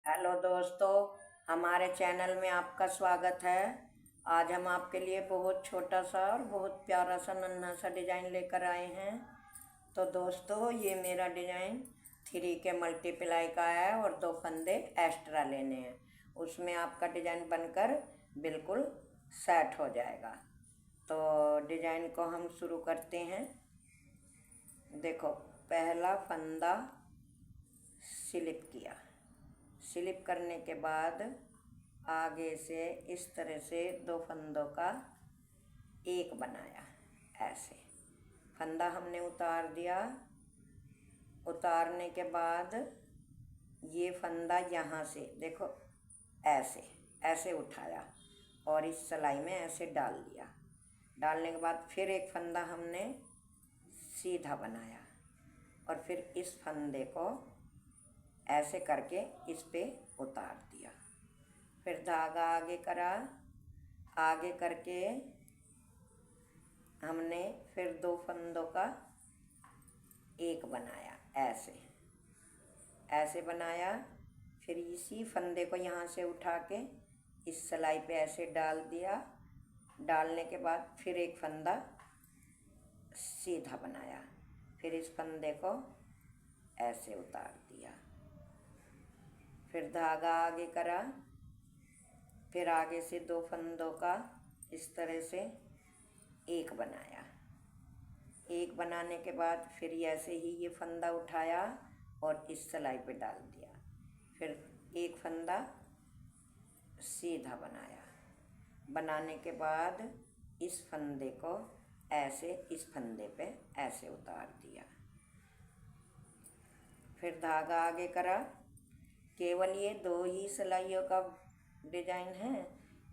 Hello दोस्तों, हमारे channel में आपका स्वागत है। आज हम आपके लिए बहुत छोटा सा और बहुत प्यारा सा नन्हा सा डिज़ाइन लेकर आए हैं। तो दोस्तों, ये मेरा डिज़ाइन 3 के मल्टीप्लाई का है और 2 फंदे एक्स्ट्रा लेने हैं। उसमें आपका डिज़ाइन बनकर बिल्कुल सेट हो जाएगा। तो डिज़ाइन को हम शुरू करते हैं। देखो, पहला फंदा स्लिप किया। स्लिप करने के बाद आगे से इस तरह से 2 फंदों का एक बनाया। ऐसे फंदा हमने उतार दिया। उतारने के बाद ये फंदा यहाँ से देखो ऐसे ऐसे उठाया और इस सिलाई में ऐसे डाल दिया। डालने के बाद फिर एक फंदा हमने सीधा बनाया और फिर इस फंदे को ऐसे करके इस पे उतार दिया। फिर धागा आगे करा। आगे करके हमने फिर 2 फंदों का एक बनाया। ऐसे ऐसे बनाया। फिर इसी फंदे को यहाँ से उठा के इस सिलाई पे ऐसे डाल दिया। डालने के बाद फिर एक फंदा सीधा बनाया। फिर इस फंदे को ऐसे उतार दिया। फिर धागा आगे करा। फिर आगे से 2 फंदों का इस तरह से एक बनाया। एक बनाने के बाद फिर ऐसे ही ये फंदा उठाया और इस सिलाई पे डाल दिया। फिर एक फंदा सीधा बनाया। बनाने के बाद इस फंदे को ऐसे इस फंदे पे ऐसे उतार दिया। फिर धागा आगे करा। केवल ये 2 ही सिलाइयों का डिज़ाइन है,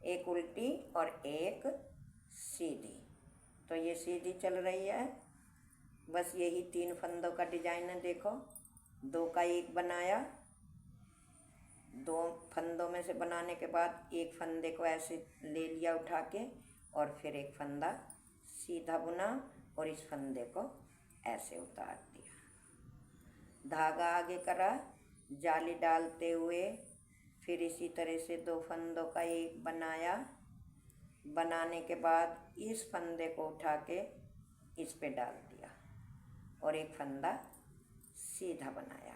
एक उल्टी और एक सीधी। तो ये सीधी चल रही है। बस यही 3 फंदों का डिज़ाइन है। देखो, 2 का एक बनाया। 2 फंदों में से बनाने के बाद एक फंदे को ऐसे ले लिया उठा के और फिर एक फंदा सीधा बुना और इस फंदे को ऐसे उतार दिया। धागा आगे करा। जाली डालते हुए फिर इसी तरह से 2 फंदों का एक बनाया। बनाने के बाद इस फंदे को उठा के इस पे डाल दिया और एक फंदा सीधा बनाया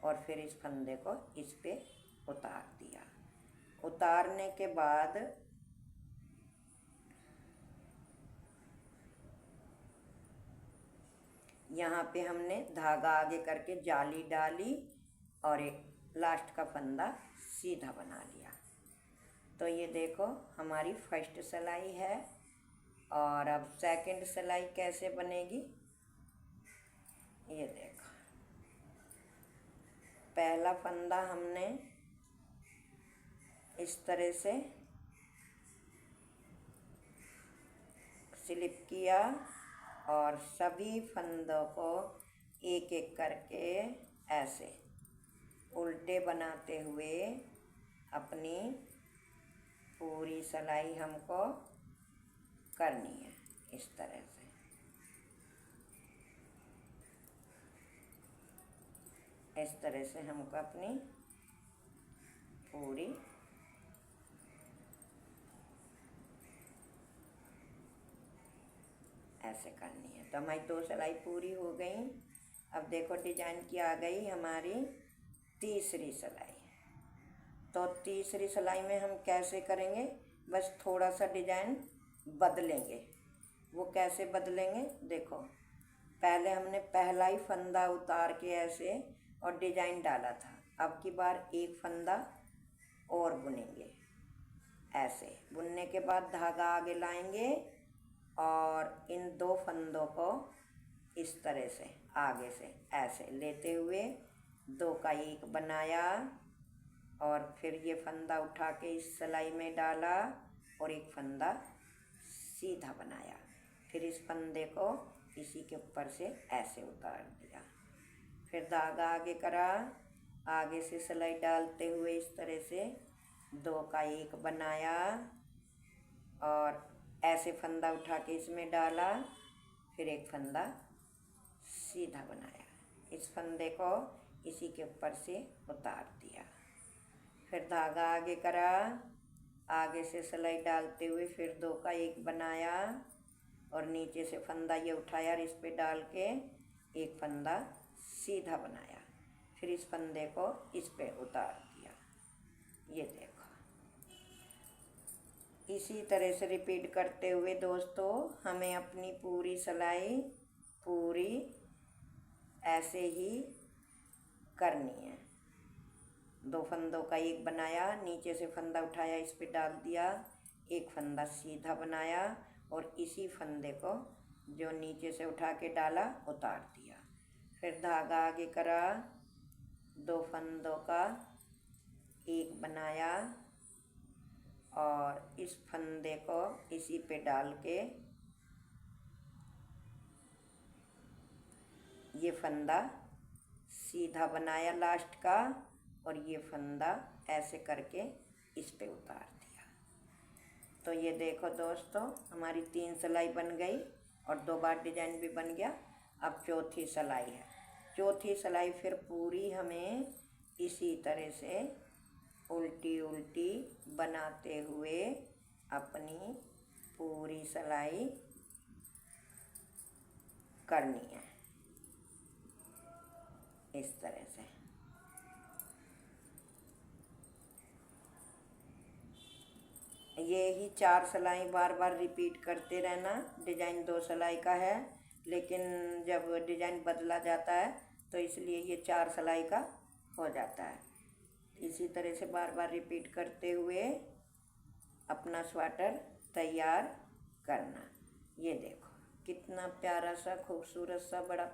और फिर इस फंदे को इस पे उतार दिया। उतारने के बाद यहाँ पे हमने धागा आगे करके जाली डाली और एक लास्ट का फंदा सीधा बना लिया। तो ये देखो, हमारी फर्स्ट सिलाई है। और अब सेकंड सिलाई कैसे बनेगी ये देखो। पहला फंदा हमने इस तरह से स्लिप किया और सभी फंदों को एक एक करके ऐसे उल्टे बनाते हुए अपनी पूरी सिलाई हमको करनी है। इस तरह से हमको अपनी पूरी ऐसे करनी है। तो हमारी 2 सिलाई पूरी हो गई। अब देखो, डिजाइन की आ गई हमारी तीसरी सिलाई। तो तीसरी सिलाई में हम कैसे करेंगे, बस थोड़ा सा डिजाइन बदलेंगे। वो कैसे बदलेंगे देखो। पहले हमने पहला ही फंदा उतार के ऐसे और डिजाइन डाला था। अब की बार एक फंदा और बुनेंगे। ऐसे बुनने के बाद धागा आगे लाएंगे और इन 2 फंदों को इस तरह से आगे से ऐसे लेते हुए 2 का एक बनाया और फिर ये फंदा उठा के इस सिलाई में डाला और एक फंदा सीधा बनाया। फिर इस फंदे को इसी के ऊपर से ऐसे उतार दिया। फिर धागा आगे करा। आगे से सिलाई डालते हुए इस तरह से 2 का एक बनाया और ऐसे फंदा उठा के इसमें डाला। फिर एक फंदा सीधा बनाया। इस फंदे को इसी के ऊपर से उतार दिया। फिर धागा आगे करा, आगे से सिलाई डालते हुए फिर 2 का 1 बनाया और नीचे से फंदा ये उठाया और इस पे डाल के एक फंदा सीधा बनाया, फिर इस फंदे को इस पे उतार दिया। ये देखो, इसी तरह से रिपीट करते हुए दोस्तों हमें अपनी पूरी सिलाई पूरी ऐसे ही करनी है। 2 फंदों का 1 बनाया, नीचे से फंदा उठाया, इस पे डाल दिया, एक फंदा सीधा बनाया और इसी फंदे को जो नीचे से उठा के डाला उतार दिया। फिर धागा आगे करा, 2 फंदों का 1 बनाया और इस फंदे को इसी पे डाल के ये फंदा सीधा बनाया लास्ट का और ये फंदा ऐसे करके इस पे उतार दिया। तो ये देखो दोस्तों हमारी 3 सिलाई बन गई और 2 बार डिजाइन भी बन गया। अब चौथी सिलाई है। चौथी सिलाई फिर पूरी हमें इसी तरह से उल्टी उल्टी बनाते हुए अपनी पूरी सिलाई करनी है इस तरह से। ये ही 4 सिलाई बार बार रिपीट करते रहना। डिजाइन 2 सिलाई का है, लेकिन जब डिजाइन बदला जाता है तो इसलिए ये 4 सिलाई का हो जाता है। इसी तरह से बार बार रिपीट करते हुए अपना स्वेटर तैयार करना। ये देखो कितना प्यारा सा खूबसूरत सा बड़ा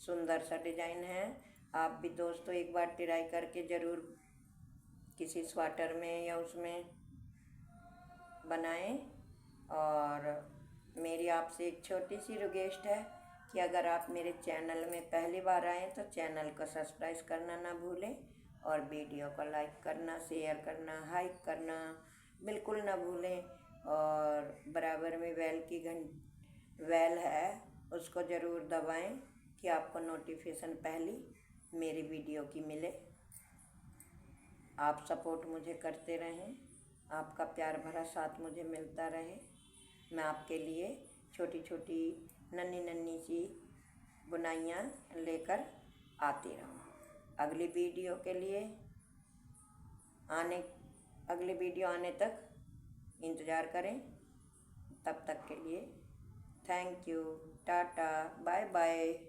सुंदर सा डिजाइन है। आप भी दोस्तों एक बार ट्राई करके ज़रूर किसी स्वेटर में या उसमें बनाएं। और मेरी आपसे एक छोटी सी रिक्वेस्ट है कि अगर आप मेरे चैनल में पहली बार आएँ तो चैनल को सब्सक्राइब करना ना भूलें और वीडियो को लाइक करना, शेयर करना, हाइप करना बिल्कुल ना भूलें। और बराबर में बेल है उसको ज़रूर दबाएं कि आपको नोटिफिकेशन पहली मेरी वीडियो की मिले। आप सपोर्ट मुझे करते रहें, आपका प्यार भरा साथ मुझे मिलता रहे। मैं आपके लिए छोटी छोटी नन्ही नन्ही सी बुनाइयाँ लेकर आती रहूँ। अगली वीडियो आने तक इंतज़ार करें। तब तक के लिए thank you, tata, bye bye.